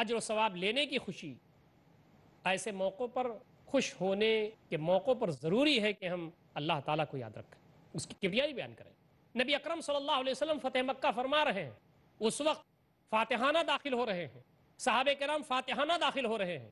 اجر و ثواب لینے کی خوشی، ایسے موقعوں پر خوش ہونے کے موقعوں پر ضروری ہے کہ ہم اللہ تعالیٰ کو یاد رکھیں، اس کی کبریائی بیان کریں۔ نبی اکرم صلی اللہ علیہ وسلم فتح مکہ فرما رہے ہیں، اس وقت فاتحانہ داخل ہو رہے ہیں، صحابہ کرام فاتحانہ داخل ہو رہے ہیں،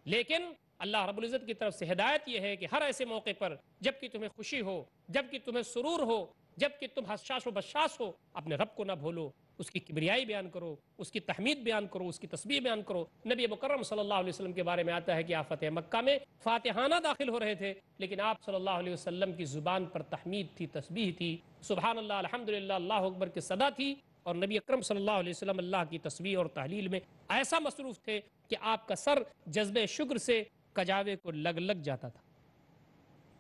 لیکن اللہ رب العزت کی طرف سے ہدایت یہ ہے کہ ہر ایسے موقع پر جب کہ تمہیں خوشی ہو، جب کہ تمہیں سرور ہو، جب کہ تم حساس و بشاس ہو، اپنے رب کو نہ بھولو، اس کی کبریائی بیان کرو، اس کی تحمید بیان کرو، اس کی تسبیح بیان کرو۔ نبی مکرم صلی اللہ علیہ وسلم کے بارے میں آتا ہے کہ آپ فتح مکہ میں فاتحانہ داخل ہو رہے تھے، لیکن آپ صلی اللہ علیہ وسلم کی زبان پر تحمید تھی، تسبیح تھی، سبحان اللہ، الحمدللہ، اللہ اکبر کی صدا تھی، اور نبی اکرم صلی اللہ علیہ وسلم اللہ کی تسبیح اور تحلیل میں ایسا مصروف تھے کہ آپ کا سر جذبہ شکر سے کجاوے کو لگ جاتا تھا۔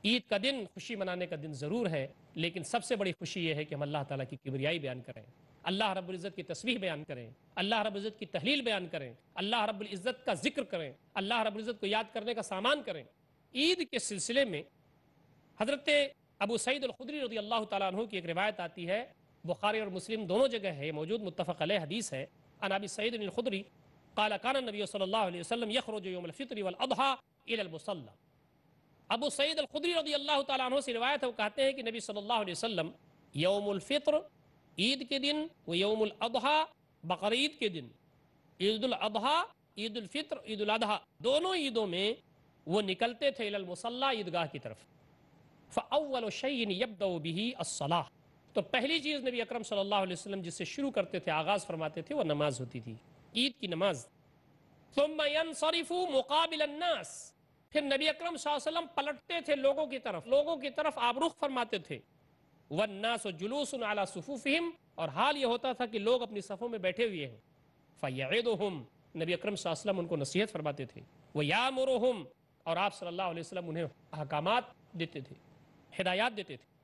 عید کا دن خوشی منانے کا دن ضرور ہے، لیکن سب سے بڑی خوشی یہ ہے کہ ہم اللہ تعالیٰ کی کبریائی بیان کریں، اللہ رب العزت کی تسبیح بیان کریں، اللہ رب العزت کی تحلیل بیان کریں، اللہ رب العزت کا ذکر کریں، اللہ رب العزت کو یاد کرنے کا سامان کریں۔ عید کے سلسلے میں حضرت ابو سعید الخدری رضی اللہ تعالیٰ عنہ کی ایک روایت آتی ہے، بخاری اور مسلم دونوں جگہ ہے موجود، متفق علیہ حدیث ہے۔ عن ابی سعید الخدری قال كان النبي صلی اللہ علیہ وسلم يخرج يوم الفطر والاضحى الى المصلى۔ ابو سعید الخدری رضی اللہ تعالیٰ عنہ سے روایت ہے، وہ کہتے ہیں کہ نبی صلی اللہ علیہ وسلم یوم الفطر عید کے دن و یوم الاضحیٰ بقرعید کے دن، عید الاضحیٰ، عید الفطر، عید الاضحیٰ، دونوں عیدوں میں وہ نکلتے تھے الی المصلی، عیدگاہ کی طرف۔ فاول شیء یبدأ به الصلاۃ، تو پہلی چیز نبی اکرم صلی اللہ علیہ وسلم جس سے شروع کرتے تھے، آغاز فرماتے تھے، وہ نماز ہوتی تھی، عید کی نماز۔ ثم ينصرف مقابل الناس، پھر نبی اکرم صلی اللہ علیہ وسلم پلٹتے تھے لوگوں کی طرف آپ رخ فرماتے تھے۔ والناس جلوس علی صفوفہم، اور حال یہ ہوتا تھا کہ لوگ اپنی صفوں میں بیٹھے ہوئے ہیں۔ فیعظہم، نبی اکرم صلی اللہ علیہ وسلم ان کو نصیحت فرماتے تھے۔ ویامرہم، اور آپ صلی اللہ علیہ وسلم انہیں احکامات دیتے تھے، ہدایات دیتے تھے۔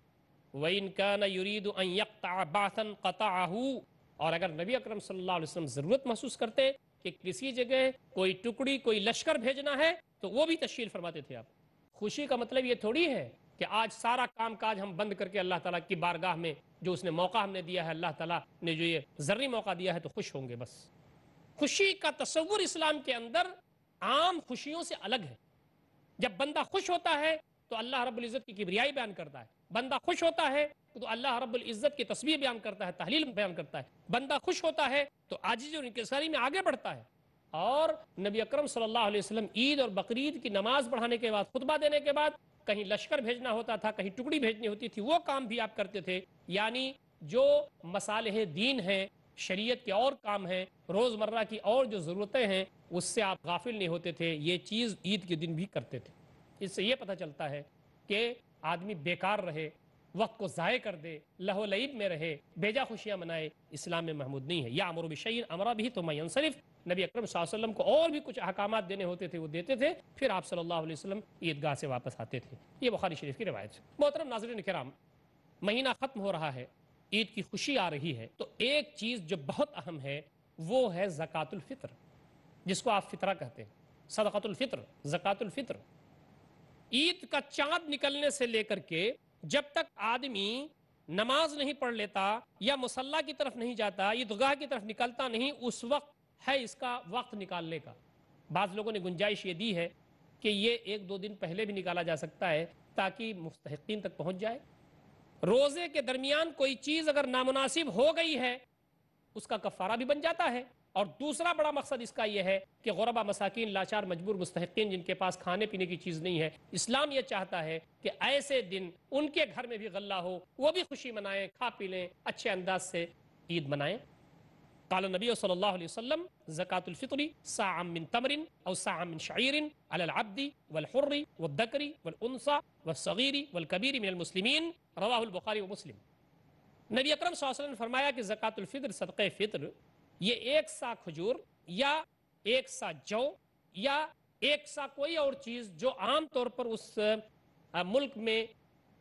وَإِن كَانَ يُرِيدُ أَن يَقْطَعَ بَعْثًا قَطَعَهُ، اور اگر نبی اکرم صلی اللہ علیہ وسلم ضرورت محسوس کرتے کہ کسی جگہ کوئی ٹکڑی، کوئی لشکر بھیجنا ہے، تو وہ بھی تشکیل فرماتے تھے آپ۔ خوشی کا مطلب یہ تھوڑی ہے کہ آج سارا کام کاج ہم بند کر کے اللہ تعالیٰ کی بارگاہ میں جو اس نے موقع ہم نے دیا ہے، اللہ تعالیٰ نے جو یہ ذری موقع دیا ہے، تو خوش ہوں گے بس۔ خوشی کا تصور اسلام کے اندر عام خوشیوں سے الگ ہے۔ جب بندہ خوش ہوتا ہے تو اللہ رب العزت کی کبریائی بیان کرتا ہے، بندہ خوش ہوتا ہے تو اللہ رب العزت کی تسبیح بیان کرتا ہے، تحلیل بیان کرتا ہے، بندہ خوش ہوتا ہے تو عاجزی اور انکساری میں آگے بڑھتا ہے۔ اور نبی اکرم صلی اللہ علیہ وسلم عید اور بقرعید کی نماز پڑھانے کے بعد، خطبہ دینے کے بعد، کہیں لشکر بھیجنا ہوتا تھا، کہیں ٹکڑی بھیجنی ہوتی تھی، وہ کام بھی آپ کرتے تھے۔ یعنی جو مصالح دین ہیں، شریعت کے اور کام ہیں، روزمرہ کی اور جو ضرورتیں ہیں، اس سے آپ غافل نہیں ہوتے تھے، یہ چیز عید کے دن بھی کرتے تھے۔ اس سے یہ پتہ چلتا ہے کہ آدمی بیکار رہے، وقت کو ضائع کر دے، لہو لعب میں رہے، بیجا خوشیاں منائے، اسلام میں محمود نہیں ہے۔ یامر بشیء امر به ثم ينصرف، نبی اکرم صلی اللہ علیہ وسلم کو اور بھی کچھ احکامات دینے ہوتے تھے، وہ دیتے تھے، پھر آپ صلی اللہ علیہ وسلم عیدگاہ سے واپس آتے تھے۔ یہ بخاری شریف کی روایت ہے۔ محترم ناظرین کرام، مہینہ ختم ہو رہا ہے، عید کی خوشی آ رہی ہے، تو ایک چیز جو بہت اہم ہے وہ ہے زکوٰۃ الفطر، جس کو آپ فطرہ کہتے ہیں، صدقۃ الفطر، زکوٰۃ الفطر۔ عید کا چاند نکلنے سے لے کر کے جب تک آدمی نماز نہیں پڑھ لیتا یا مصلی کی طرف نہیں جاتا، عیدگاہ کی طرف نکلتا نہیں، اس وقت ہے اس کا وقت نکالنے کا۔ بعض لوگوں نے گنجائش یہ دی ہے کہ یہ 1-2 دن پہلے بھی نکالا جا سکتا ہے تاکہ مستحقین تک پہنچ جائے۔ روزے کے درمیان کوئی چیز اگر نامناسب ہو گئی ہے، اس کا کفارہ بھی بن جاتا ہے۔ اور دوسرا بڑا مقصد اس کا یہ ہے کہ غربا، مساکین، لاچار، مجبور، مستحقین، جن کے پاس کھانے پینے کی چیز نہیں ہے، اسلام یہ چاہتا ہے کہ ایسے دن ان کے گھر میں بھی غلہ ہو، وہ بھی خوشی منائیں، کھا پی لیں، اچھے انداز سے عید منائیں۔ قال النبی صلی اللہ علیہ وسلم زکاة الفطر صاع من تمر او صاع من شعیر علی العبد والحر والذکر والانثى والصغیر والکبیر من المسلمین، رواہ البخاری ومسلم۔ نبی اکرم صلی اللہ علیہ وسلم نے فرمایا کہ زکاة الفطر، صدقہ فطر، یہ 1 سا کھجور یا 1 سا جو یا 1 سا کوئی اور چیز جو عام طور پر اس ملک میں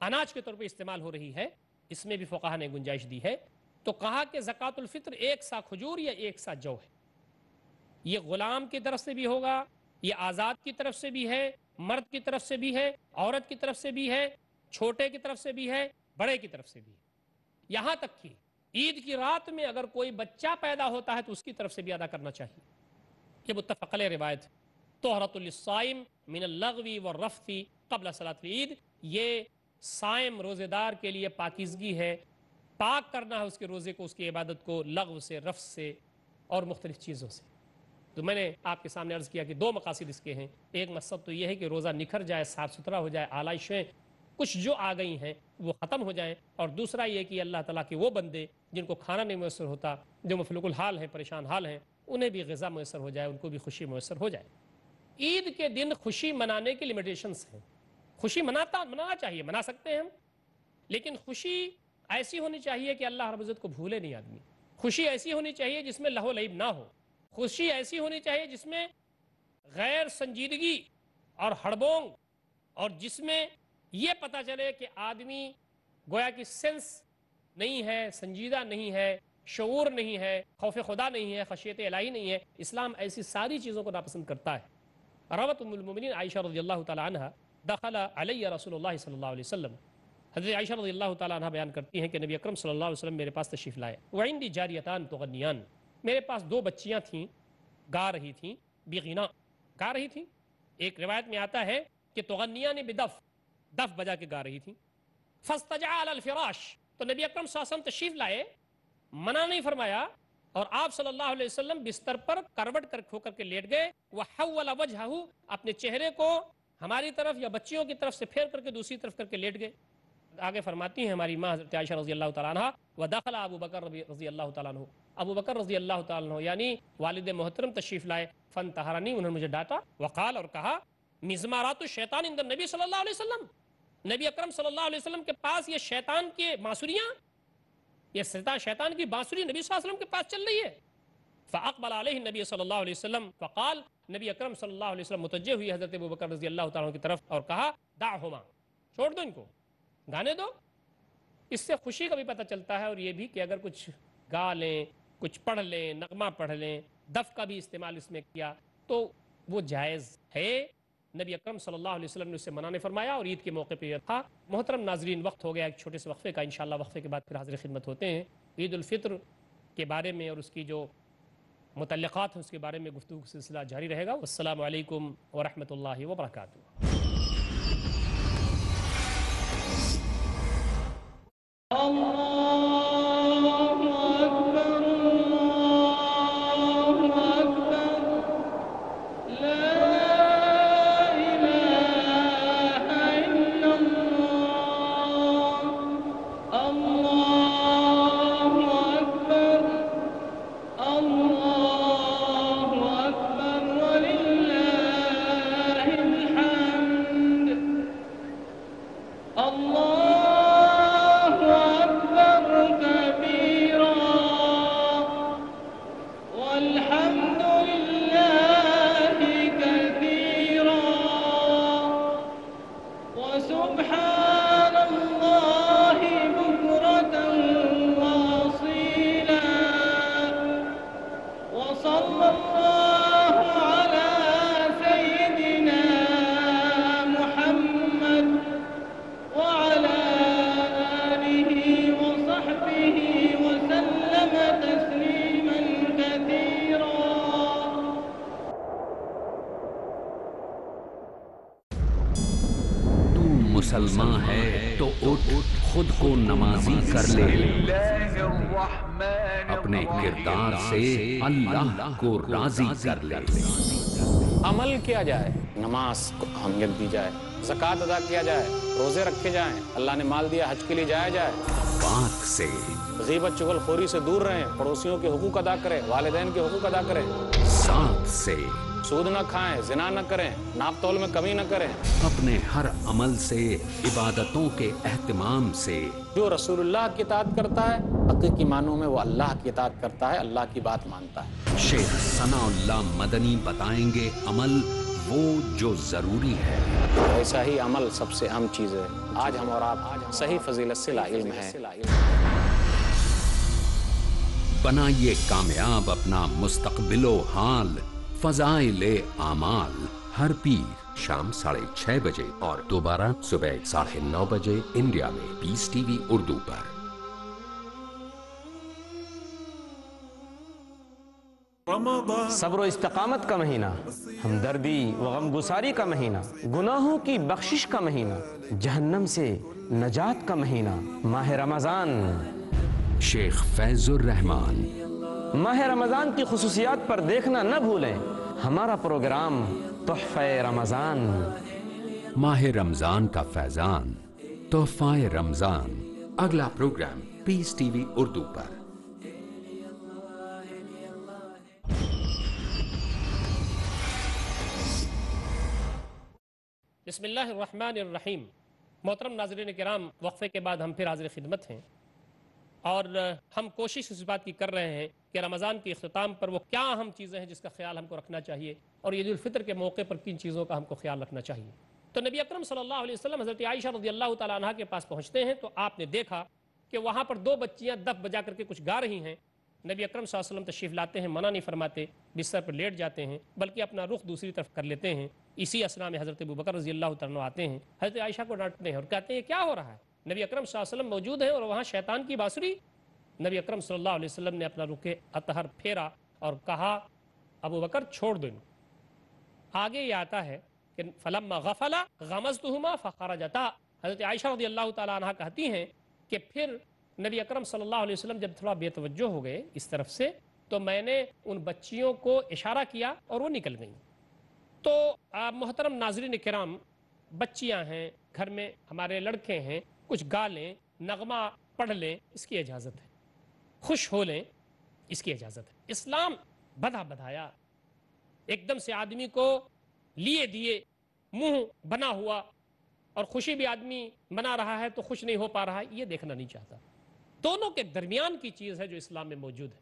اناج کے طور پر استعمال ہو رہی ہے، اس میں بھی فقہاء نے گنجائش دی ہے۔ تو کہا کہ زکوٰۃ الفطر 1 سا کھجور یا 1 سا جو ہے، یہ غلام کی طرف سے بھی ہوگا، یہ آزاد کی طرف سے بھی ہے، مرد کی طرف سے بھی ہے، عورت کی طرف سے بھی ہے، چھوٹے کی طرف سے بھی ہے، بڑے کی طرف سے بھی ہے۔ یہاں تک کہ عید کی رات میں اگر کوئی بچہ پیدا ہوتا ہے تو اس کی طرف سے بھی ادا کرنا چاہیے۔ یہ متفق علیہ روایت. طہرۃ للصائم من اللغو والرفث قبل صلاۃ العید، یہ صائم روزے دار کے لیے پاکیزگی ہے، پاک کرنا ہے اس کے روزے کو، اس کی عبادت کو لغو سے، رفث سے اور مختلف چیزوں سے. تو میں نے آپ کے سامنے عرض کیا کہ دو مقاصد اس کے ہیں. ایک مقصد تو یہ ہے کہ روزہ نکھر جائے، صاف ستھرا ہو جائے، آلائشیں کچھ جو آ گئی ہیں وہ ختم ہو جائیں، اور دوسرا یہ کہ اللہ تعالیٰ کے وہ بندے جن کو کھانا نہیں میسر ہوتا، جو مفلوق الحال ہیں، پریشان حال ہیں، انہیں بھی غذا میسر ہو جائے، ان کو بھی خوشی میسر ہو جائے. عید کے دن خوشی منانے کی لمیٹیشنز ہیں. خوشی منانا چاہیے، منا سکتے ہیں ہم، لیکن خوشی ایسی ہونی چاہیے کہ اللہ رب العزت کو بھولے نہیں آدمی. خوشی ایسی ہونی چاہیے جس میں لہو و لعب نہ ہو. خوشی ایسی ہونی چاہیے جس میں غیر سنجیدگی اور ہڑبونگ، اور جس میں یہ پتہ چلے کہ آدمی گویا کی سینس نہیں ہے، سنجیدہ نہیں ہے، شعور نہیں ہے، خوف خدا نہیں ہے، خشیت الہی نہیں ہے. اسلام ایسی ساری چیزوں کو ناپسند کرتا ہے. روت ام المؤمنین عائشہ رضی اللہ تعالی عنہ دخل علی رسول اللہ صلی اللہ علیہ وسلم. حضرت عائشہ رضی اللہ تعالی عنہ بیان کرتی ہیں کہ نبی اکرم صلی اللہ علیہ وسلم میرے پاس تشریف لائے. وعندی جاریتان تغنیان، میرے پاس دو بچیاں تھیں، گا رہی تھیں، بغنا، گا رہی تھیں. ایک روایت میں آتا ہے کہ تغنیان بدف، دف بجا کے گا رہی تھیں. فاستجع علی الفراش، تو نبی اکرم صلی اللہ علیہ وسلم تشریف لائے، منع نہیں فرمایا، اور آپ صلی اللہ علیہ وسلم بستر پر کروٹ کر ہو کر کے لیٹ گئے. وحول وجہہ، اپنے چہرے کو ہماری طرف یا بچیوں کی طرف سے پھیر کر کے دوسری طرف کر کے لیٹ گئے. آگے فرماتی ہیں ہماری ماں حضرت عائشہ رضی اللہ تعالیٰ عنہ، ودخل ابو بکر رضی اللہ تعالیٰ عنہ، ابو بکر رضی اللہ تعالیٰ عنہ یعنی والد محترم تشریف لائے. فانتہرنی، انہوں نے مجھے ڈانٹا. وقال، اور کہا، مزمارات الشیطان عند النبی صلی اللہ علیہ وسلم، نبی اکرم صلی اللہ علیہ وسلم کے پاس یہ شیطان کے بانسریاں، یہ شیطان کی بانسری نبی صلی اللہ علیہ وسلم کے پاس چل رہی ہے. فاقبل علیہ النبی صلی اللہ علیہ وسلم فقال، نبی اکرم صلی اللہ علیہ وسلم متوجہ ہوئی حضرت ابو بکر رضی اللہ تعالیٰ عنہ کی طرف اور کہا، دعہما، چھوڑ دو ان کو، گانے دو. اس سے خوشی کا بھی پتہ چلتا ہے، اور یہ بھی کہ اگر کچھ گا لیں، کچھ پڑھ لیں، نغمہ پڑھ لیں، دف کا بھی استعمال اس میں کیا تو وہ جائز ہے. نبی اکرم صلی اللہ علیہ وسلم نے اسے منع نہیں فرمایا، اور عید کے موقع پہ یہ تھا. محترم ناظرین، وقت ہو گیا ایک چھوٹے سے وقفے کا، انشاءاللہ وقفے کے بعد پھر حاضر خدمت ہوتے ہیں. عید الفطر کے بارے میں اور اس کی جو متعلقات ہیں اس کے بارے میں گفتگو کا سلسلہ جاری رہے گا. السلام علیکم ورحمۃ اللہ وبرکاتہ. مسلمان ہے تو اٹھ خود کو نمازی کر لے، اپنے کردار سے اللہ کو راضی کر لے. عمل کیا جائے، نماز کو اہمیت دی جائے، زکوٰۃ ادا کیا جائے، روزے رکھے جائیں، اللہ نے مال دیا حج کے لیے جایا جائے. پاک سے غیبت چغل خوری سے دور رہیں، پڑوسیوں کے حقوق ادا کریں، والدین کے حقوق ادا کریں. ساتھ سے سود نہ کھائیں، زنا نہ کریں، ناپ تول میں کمی نہ کریں. اپنے ہر عمل سے، عبادتوں کے اہتمام سے. جو رسول اللہ کی اطاعت کرتا ہے حقیقی معنوں میں وہ اللہ کی اطاعت کرتا ہے، اللہ کی بات مانتا ہے. شیخ ثناء اللہ مدنی بتائیں گے عمل وہ جو ضروری ہے. ایسا ہی عمل سب سے اہم چیز ہے. آج ہم اور آپ صحیح فضیلت سے لا علم ہیں. بنائیے کامیاب اپنا مستقبل و حال. فضائل اعمال ہر پیر شام 6:30 بجے اور دوبارہ صبح 9:30 بجے انڈیا میں پیس ٹی وی اردو پر. صبر و استقامت کا مہینہ، ہمدردی و غم گساری کا مہینہ، گناہوں کی بخشش کا مہینہ، جہنم سے نجات کا مہینہ، ماہ رمضان۔ شیخ فیض الرحمان۔ ماہ رمضان کی خصوصیات پر دیکھنا نہ بھولیں ہمارا پروگرام تحفہ رمضان۔ ماہ رمضان کا فیضان، تحفہ رمضان، اگلا پروگرام پیس ٹی وی اردو پر۔ بسم اللہ الرحمن الرحیم۔ محترم ناظرین کرام، وقفے کے بعد ہم پھر حاضر خدمت ہیں، اور ہم کوشش اس بات کی کر رہے ہیں کہ رمضان کے اختتام پر وہ کیا اہم چیزیں ہیں جس کا خیال ہم کو رکھنا چاہیے، اور عید الفطر کے موقع پر کن چیزوں کا ہم کو خیال رکھنا چاہیے۔ تو نبی اکرم صلی اللہ علیہ وسلم حضرت عائشہ رضی اللہ تعالیٰ عنہ کے پاس پہنچتے ہیں تو آپ نے دیکھا کہ وہاں پر دو بچیاں دف بجا کر کے کچھ گا رہی ہیں۔ نبی اکرم صلی اللہ علیہ وسلم تشریف لاتے ہیں، منع نہیں فرماتے، بستر پر لیٹ جاتے ہیں، بلکہ اپنا رخ دوسری طرف کر لیتے ہیں۔ اسی اسنا میں حضرت ابوبکر رضی اللہ تعالیٰ عنہ آتے ہیں، حضرت عائشہ کو ڈانٹتے ہیں اور کہتے ہیں کیا ہو رہا ہے؟ نبی اکرم صلی اللہ علیہ وسلم موجود ہیں اور وہاں شیطان کی بانسری۔ نبی اکرم صلی اللہ علیہ وسلم نے اپنا رخ اطہر پھیرا اور کہا ابوبکر چھوڑ دو ان کو۔ آگے یہ آتا ہے کہ فلما غفل غمزتہما فخرجتا۔ حضرت عائشہ رضی اللہ تعالیٰ عنہ کہتی ہیں کہ پھر نبی اکرم صلی اللہ علیہ وسلم جب تھوڑا بے توجہ ہو گئے اس طرف سے تو میں نے ان بچیوں کو اشارہ کیا اور وہ نکل گئیں۔ تو محترم ناظرین کرام، بچیاں ہیں گھر میں، ہمارے لڑکے ہیں، کچھ گا لیں، نغمہ پڑھ لیں، اس کی اجازت ہے، خوش ہو لیں، اس کی اجازت ہے۔ اسلام بدھا بدھایا ایک دم سے آدمی کو لیے دیے منہ بنا ہوا، اور خوشی بھی آدمی بنا رہا ہے تو خوش نہیں ہو پا رہا ہے، یہ دیکھنا نہیں چاہتا۔ دونوں کے درمیان کی چیز ہے جو اسلام میں موجود ہے۔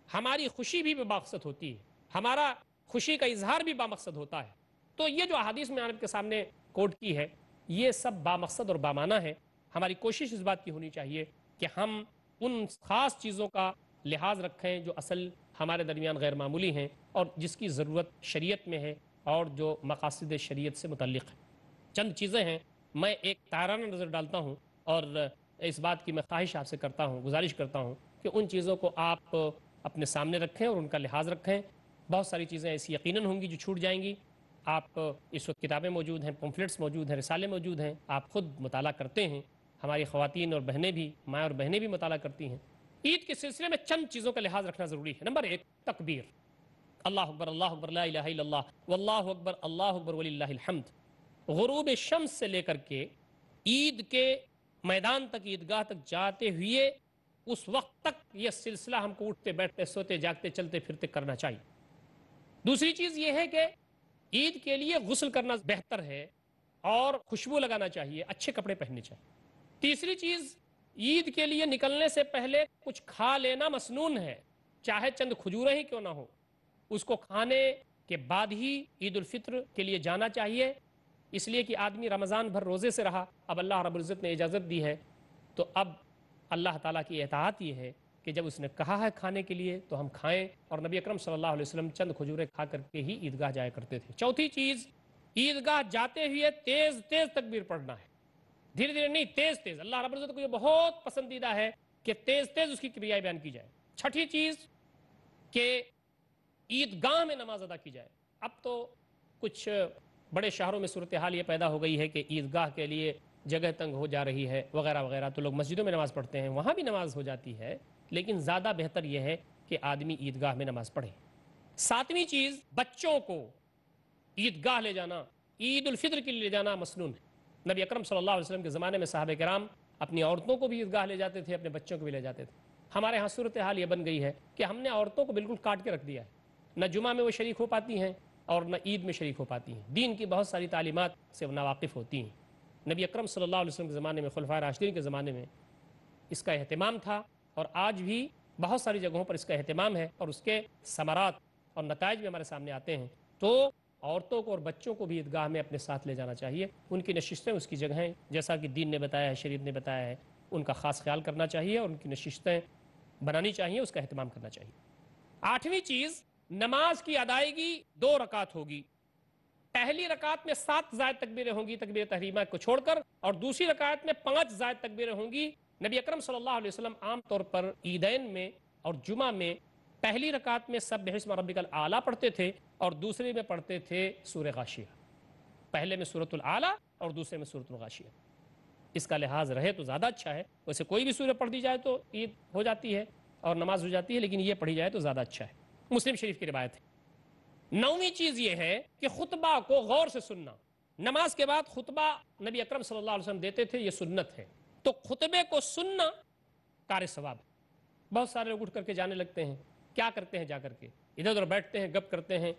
ہماری خوشی بھی بامقصد ہوتی ہے، ہمارا خوشی کا اظہار بھی بامقصد ہوتا ہے۔ تو یہ جو احادیث میں آپ کے سامنے کوٹ کی ہے، یہ سب بامقصد اور بامعنی ہے۔ ہماری کوشش اس بات کی ہونی چاہیے کہ ہم ان خاص چیزوں کا لحاظ رکھیں جو اصل ہمارے درمیان غیر معمولی ہیں اور جس کی ضرورت شریعت میں ہے اور جو مقاصد شریعت سے متعلق ہے۔ چند چیزیں ہیں، میں ایک تارانہ نظر ڈالتا ہوں اور اس بات کی میں خواہش آپ سے کرتا ہوں، گزارش کرتا ہوں کہ ان چیزوں کو آپ اپنے سامنے رکھیں اور ان کا لحاظ رکھیں۔ بہت ساری چیزیں ایسی یقیناً ہوں گی جو چھوٹ جائیں گی۔ آپ اس وقت کتابیں موجود ہیں، پمفلٹس موجود ہیں، رسالے موجود ہیں، آپ خود مطالعہ کرتے ہیں، ہماری خواتین اور بہنیں بھی، مائیں اور بہنیں بھی مطالعہ کرتی ہیں۔ عید کے سلسلے میں چند چیزوں کا لحاظ رکھنا ضروری ہے۔ نمبر ایک، تکبیر، اللہ اکبر لا الہ الا اللہ واللہ اکبر اللہ اکبر وللہ الحمد۔ غروب شمس سے لے کر کے عید کے میدان تک، عیدگاہ تک جاتے ہوئے اس وقت تک یہ سلسلہ ہم کو اٹھتے بیٹھتے سوتے جاگتے چلتے پھرتے کرنا چاہیے۔ دوسری چیز یہ ہے کہ عید کے لیے غسل کرنا بہتر ہے اور خوشبو لگانا چاہیے، اچھے کپڑے پہننے چاہیے۔ تیسری چیز، عید کے لیے نکلنے سے پہلے کچھ کھا لینا مسنون ہے، چاہے چند کھجوریں ہی کیوں نہ ہو، اس کو کھانے کے بعد ہی عید الفطر کے لیے جانا چاہیے، اس لیے کہ آدمی رمضان بھر روزے سے رہا، اب اللہ رب العزت نے اجازت دی ہے تو اب اللہ تعالیٰ کی اطاعت یہ ہے کہ جب اس نے کہا ہے کھانے کے لیے تو ہم کھائیں، اور نبی اکرم صلی اللہ علیہ وسلم چند کھجوریں کھا کر کے ہی عیدگاہ جایا کرتے تھے۔ چوتھی چیز، عیدگاہ جاتے ہوئے تیز تیز تکبیر پڑھنا ہے، دھیرے دھیرے نہیں، تیز تیز۔ اللہ رب العزت کو یہ بہت پسندیدہ ہے کہ تیز تیز اس کی کبریائی بیان کی جائے۔ چھٹی چیز کہ عیدگاہ میں نماز ادا کی جائے۔ اب تو کچھ بڑے شہروں میں صورتحال یہ پیدا ہو گئی ہے کہ عیدگاہ کے لیے جگہ تنگ ہو جا رہی ہے وغیرہ وغیرہ، تو لوگ مسجدوں میں نماز پڑھتے ہیں، وہاں بھی نماز ہو جاتی ہے، لیکن زیادہ بہتر یہ ہے کہ آدمی عیدگاہ میں نماز پڑھے۔ ساتویں چیز، بچوں کو عیدگاہ لے جانا، عید الفطر کے لیے لے جانا مسنون ہے۔ نبی اکرم صلی اللہ علیہ وسلم کے زمانے میں صحابہ کرام اپنی عورتوں کو بھی عیدگاہ لے جاتے تھے، اپنے بچوں کو بھی لے جاتے تھے۔ ہمارے ہاں صورتحال یہ بن گئی ہے کہ ہم نے عورتوں کو بالکل کاٹ کے رکھ دیا ہے، نہ جمعہ میں وہ شریک ہو پاتی ہیں اور نہ عید میں شریک ہو پاتی ہیں، دین کی بہت ساری تعلیمات سے ناواقف ہوتی ہیں۔ نبی اکرم صلی اللہ علیہ وسلم کے زمانے میں، خلفائے راشدین کے زمانے میں اس کا اہتمام تھا، اور آج بھی بہت ساری جگہوں پر اس کا اہتمام ہے، اور اس کے ثمرات اور نتائج بھی ہمارے سامنے آتے ہیں۔ تو عورتوں کو اور بچوں کو بھی عیدگاہ میں اپنے ساتھ لے جانا چاہیے، ان کی نشستیں اس کی جگہیں جیسا کہ دین نے بتایا ہے، شریعت نے بتایا ہے، ان کا خاص خیال کرنا چاہیے اور ان کی نشستیں بنانی چاہیے، اس کا اہتمام کرنا چاہیے۔ آٹھویں چیز، نماز کی ادائیگی 2 رکعت ہوگی۔ پہلی رکعت میں 7 زائد تکبیریں ہوں گی تکبیر تحریمہ کو چھوڑ کر، اور دوسری رکعت میں 5 زائد تکبیریں ہوں گی۔ نبی اکرم صلی اللہ علیہ وسلم عام طور پر عیدین میں اور جمعہ میں پہلی رکعت میں سبح اسم ربک الاعلی پڑھتے تھے اور دوسری میں پڑھتے تھے سورہ غاشیہ. پہلے میں سورۃ الاعلی اور دوسرے میں سورۃ الغاشیہ. اس کا لحاظ رہے تو زیادہ اچھا ہے. ویسے کوئی بھی سورہ پڑھ دی جائے تو عید ہو جاتی ہے اور نماز ہو جاتی ہے، لیکن یہ پڑھی جائے تو زیادہ اچھا ہے. مسلم شریف کی روایت ہے. 9ویں چیز یہ ہے کہ خطبہ کو غور سے سننا. نماز کے بعد خطبہ نبی اکرم صلی اللہ علیہ وسلم دیتے تھے، یہ سنت ہے. تو خطبے کو سننا کار ثواب ہے. بہت سارے لوگ اٹھ کر کے جانے لگتے ہیں. کیا کرتے ہیں؟ جا کر کے ادھر ادھر بیٹھتے ہیں، گپ کرتے ہیں،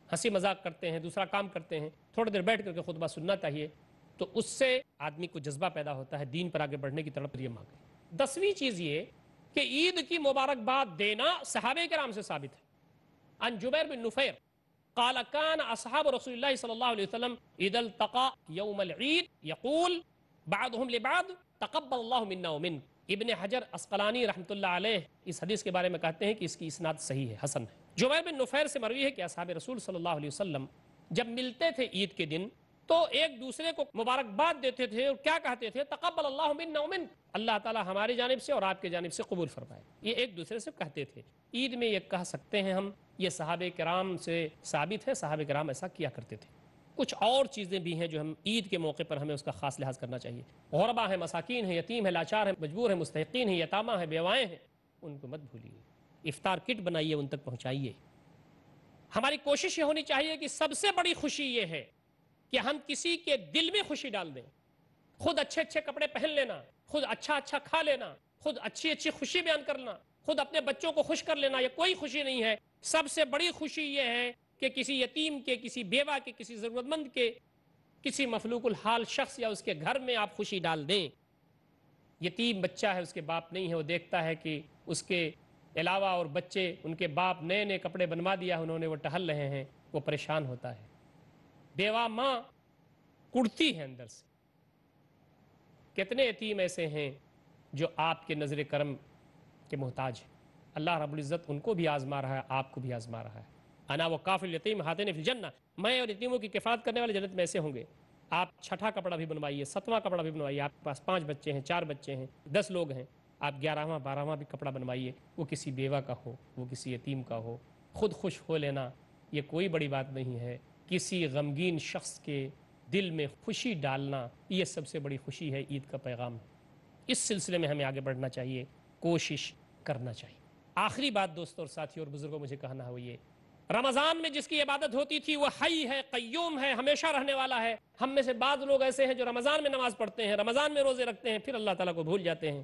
ہنسی مذاق کرتے ہیں، دوسرا کام کرتے ہیں. تھوڑی دیر بیٹھ کر کے خطبہ سننا چاہیے، تو اس سے آدمی کو جذبہ پیدا ہوتا ہے دین پر آگے بڑھنے کی طرف. یہ مانگے. 10ویں چیز یہ کہ عید کی مبارکباد دینا صحابہ کرام سے ثابت ہے. عن جبیر بن نفیر قال كان اصحاب رسول الله صلی اللہ علیہ وسلم اذا التقى يوم العید يقول بعضهم لبعض تقبل اللہ منا ومنک. ابن حجر عسقلانی رحمۃ اللہ علیہ اس حدیث کے بارے میں کہتے ہیں کہ اس کی اسناد صحیح ہے، حسن ہے. جبیر بن نفیر سے مروی ہے کہ اصحاب رسول صلی اللہ علیہ وسلم جب ملتے تھے عید کے دن تو ایک دوسرے کو مبارکباد دیتے تھے اور کیا کہتے تھے؟ تقبل اللہ منا ومنک، اللہ تعالی ہماری جانب سے اور آپ کے جانب سے قبول فرمائے. یہ ایک دوسرے سے کہتے تھے. عید میں یہ کہہ سکتے ہیں ہم، یہ صحابہ کرام سے ثابت ہے. صحابہ کرام ایسا کیا کرتے تھے. کچھ اور چیزیں بھی ہیں جو ہم عید کے موقع پر ہمیں اس کا خاص لحاظ کرنا چاہیے. غربا ہیں، مساکین ہیں، یتیم ہیں، لاچار ہیں، مجبور ہیں، مستحقین ہیں، یتامہ ہیں، بیوائیں ہیں، ان کو مت بھولیے. افطار کٹ بنائیے، ان تک پہنچائیے. ہماری کوشش یہ ہونی چاہیے کہ سب سے بڑی خوشی یہ ہے کہ ہم کسی کے دل میں خوشی ڈال دیں. خود اچھے اچھے کپڑے پہن لینا، خود اچھا اچھا کھا لینا، خود اچھی اچھی خوشی بیان کرنا، خود اپنے بچوں کو خوش کر لینا، یہ کوئی خوشی نہیں ہے. سب سے بڑی خوشی یہ ہے کہ کسی یتیم کے، کسی بیوہ کے، کسی ضرورت مند کے، کسی مفلوق الحال شخص یا اس کے گھر میں آپ خوشی ڈال دیں. یتیم بچہ ہے، اس کے باپ نہیں ہے، وہ دیکھتا ہے کہ اس کے علاوہ اور بچے، ان کے باپ نئے نئے کپڑے بنوا دیا انہوں نے، وہ ٹہل رہے ہیں، وہ پریشان ہوتا ہے. بیوہ ماں کڑتی ہے اندر سے. کتنے یتیم ایسے ہیں جو آپ کے نظر کرم کے محتاج ہیں. اللہ رب العزت ان کو بھی آزما رہا ہے، آپ کو بھی آزما رہا ہے. انا وہ کافل یتیم ہاتین فی الجنہ، میں اور یتیموں کی کفالت کرنے والے جنت میں ایسے ہوں گے. آپ 6واں کپڑا بھی بنوائیے، 7واں کپڑا بھی بنوائیے. آپ کے پاس 5 بچے ہیں، 4 بچے ہیں، 10 لوگ ہیں، آپ 11واں 12واں بھی کپڑا بنوائیے. وہ کسی بیوہ کا ہو، وہ کسی یتیم کا ہو. خود خوش ہو لینا یہ کوئی بڑی بات نہیں ہے. کسی غمگین شخص کے دل میں خوشی ڈالنا یہ سب سے بڑی خوشی ہے. عید کا پیغام ہے. اس سلسلے میں ہمیں آگے بڑھنا چاہیے، کوشش کرنا چاہیے. آخری بات دوستوں اور ساتھیوں اور بزرگوں مجھے کہنا ہے وہ یہ، رمضان میں جس کی عبادت ہوتی تھی وہ حی ہے، قیوم ہے، ہمیشہ رہنے والا ہے. ہم میں سے بعض لوگ ایسے ہیں جو رمضان میں نماز پڑھتے ہیں، رمضان میں روزے رکھتے ہیں، پھر اللہ تعالیٰ کو بھول جاتے ہیں.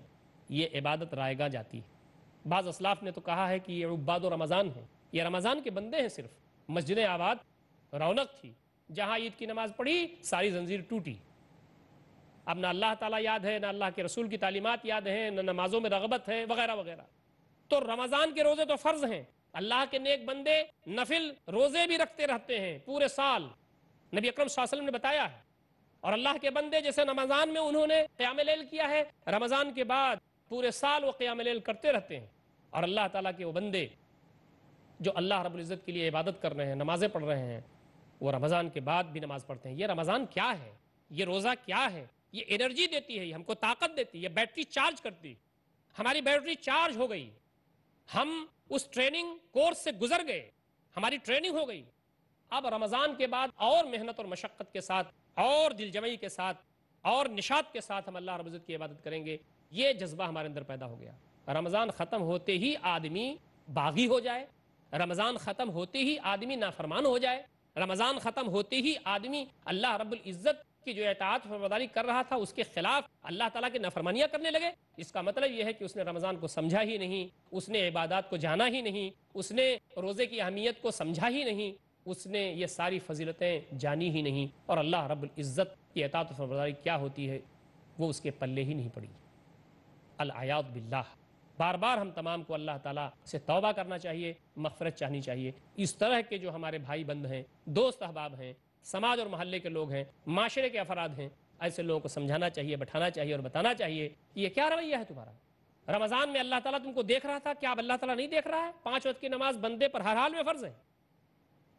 یہ عبادت رائے گاہ جاتی ہے. بعض اسلاف نے تو کہا ہے کہ یہ عباد و رمضان ہے، یہ رمضان کے بندے ہیں. صرف مسجد آباد رونق تھی، جہاں عید کی نماز پڑھی ساری زنجیر ٹوٹی. اب نہ اللہ تعالیٰ یاد ہے، نہ اللہ کے رسول کی تعلیمات یاد ہیں، نہ نمازوں میں رغبت ہے، وغیرہ وغیرہ. تو رمضان کے روزے تو فرض ہیں. اللہ کے نیک بندے نفل روزے بھی رکھتے رہتے ہیں پورے سال، نبی اکرم صلی اللہ علیہ وسلم نے بتایا ہے. اور اللہ کے بندے جیسے رمضان میں انہوں نے قیام لیل کیا ہے، رمضان کے بعد پورے سال وہ قیام لیل کرتے رہتے ہیں. اور اللہ تعالیٰ کے وہ بندے جو اللہ رب العزت کے لیے عبادت کر رہے ہیں، نمازیں پڑھ رہے ہیں، وہ رمضان کے بعد بھی نماز پڑھتے ہیں. یہ رمضان کیا ہے؟ یہ روزہ کیا ہے؟ یہ انرجی دیتی ہے، یہ ہم کو طاقت دیتی ہے، یہ بیٹری چارج کرتی. ہماری بیٹری چارج ہو گئی، ہم اس ٹریننگ کورس سے گزر گئے، ہماری ٹریننگ ہو گئی. اب رمضان کے بعد اور محنت اور مشقت کے ساتھ اور دل جمعی کے ساتھ اور نشاط کے ساتھ ہم اللہ رب العزت کی عبادت کریں گے. یہ جذبہ ہمارے اندر پیدا ہو گیا. رمضان ختم ہوتے ہی آدمی باغی ہو جائے، رمضان ختم ہوتے ہی آدمی نافرمان ہو جائے، رمضان ختم ہوتے ہی آدمی اللہ رب العزت کی جو اطاعت فرمانبرداری کر رہا تھا اس کے خلاف اللہ تعالیٰ کی نافرمانیاں کرنے لگے. اس کا مطلب یہ ہے کہ اس نے رمضان کو سمجھا ہی نہیں، اس نے عبادات کو جانا ہی نہیں، اس نے روزے کی اہمیت کو سمجھا ہی نہیں، اس نے یہ ساری فضیلتیں جانی ہی نہیں، اور اللہ رب العزت کی اطاعت و فرمانبرداری کیا ہوتی ہے وہ اس کے پلے ہی نہیں پڑی. العیاذ باللہ. بار بار ہم تمام کو اللہ تعالیٰ سے توبہ کرنا چاہیے، مغفرت چاہنی چاہیے. اس طرح کے جو ہمارے بھائی بند ہیں، دوست احباب ہیں، سماج اور محلے کے لوگ ہیں، معاشرے کے افراد ہیں، ایسے لوگوں کو سمجھانا چاہیے، بٹھانا چاہیے اور بتانا چاہیے یہ کیا رویہ ہے تمہارا. رمضان میں اللہ تعالیٰ تم کو دیکھ رہا تھا، کیا اب اللہ تعالیٰ نہیں دیکھ رہا ہے؟ 5 وقت کی نماز بندے پر ہر حال میں فرض ہے.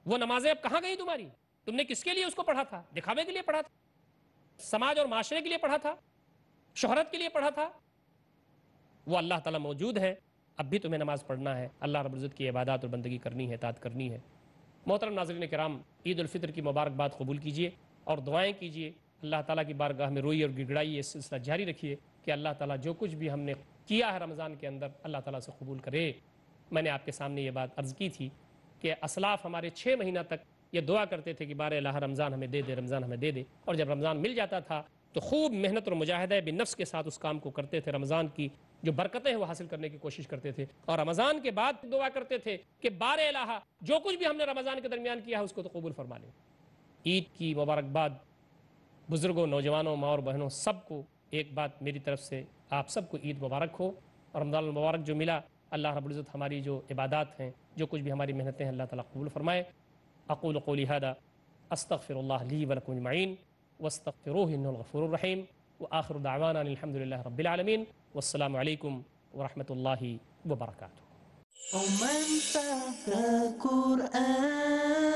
وہ نمازیں اب کہاں گئی تمہاری؟ تم نے کس کے لیے اس کو پڑھا تھا؟ دکھاوے کے لیے پڑھا تھا؟ سماج اور معاشرے کے لیے پڑھا تھا؟ شہرت کے لیے پڑھا تھا؟ وہ اللہ تعالیٰ موجود ہے، اب بھی تمہیں نماز پڑھنا ہے، اللہ رب العزت کی عبادات اور بندگی کرنی ہے، اطاعت کرنی ہے۔ محترم ناظرین کرام، عید الفطر کی مبارکباد قبول کیجئے اور دعائیں کیجئے، اللہ تعالیٰ کی بارگاہ میں روئی اور گڑگڑائی یہ سلسلہ جاری رکھیے کہ اللہ تعالیٰ جو کچھ بھی ہم نے کیا ہے رمضان کے اندر اللہ تعالیٰ سے قبول کرے۔ میں نے آپ کے سامنے یہ بات عرض کی تھی کہ اسلاف ہمارے 6 مہینہ تک یہ دعا کرتے تھے کہ بار الہ رمضان ہمیں دے دے، رمضان ہمیں دے دے، اور جب رمضان مل جاتا تھا تو خوب محنت اور مجاہدہ بنفس کے ساتھ اس کام کو کرتے تھے، رمضان کی جو برکتیں ہیں وہ حاصل کرنے کی کوشش کرتے تھے، اور رمضان کے بعد دعا کرتے تھے کہ بار الہ جو کچھ بھی ہم نے رمضان کے درمیان کیا ہے اس کو تو قبول فرما لیں۔ عید کی مبارکباد بزرگوں، نوجوانوں، ماں اور بہنوں سب کو ایک بات میری طرف سے آپ سب کو عید مبارک ہو، اور رمضان المبارک جو ملا اللہ رب العزت ہماری جو عبادات ہیں، جو کچھ بھی ہماری محنتیں ہیں اللہ تعالیٰ قبول فرمائے۔ اقول قولی ھذا استغفر اللہ لی ولکم اجمعین واستغفروہ انہ الغفور الرحیم، وآخر دعوانا الحمد للہ رب العالمین، والسلام علیکم ورحمۃ اللہ وبرکاتہ۔ ومن تحت القرآن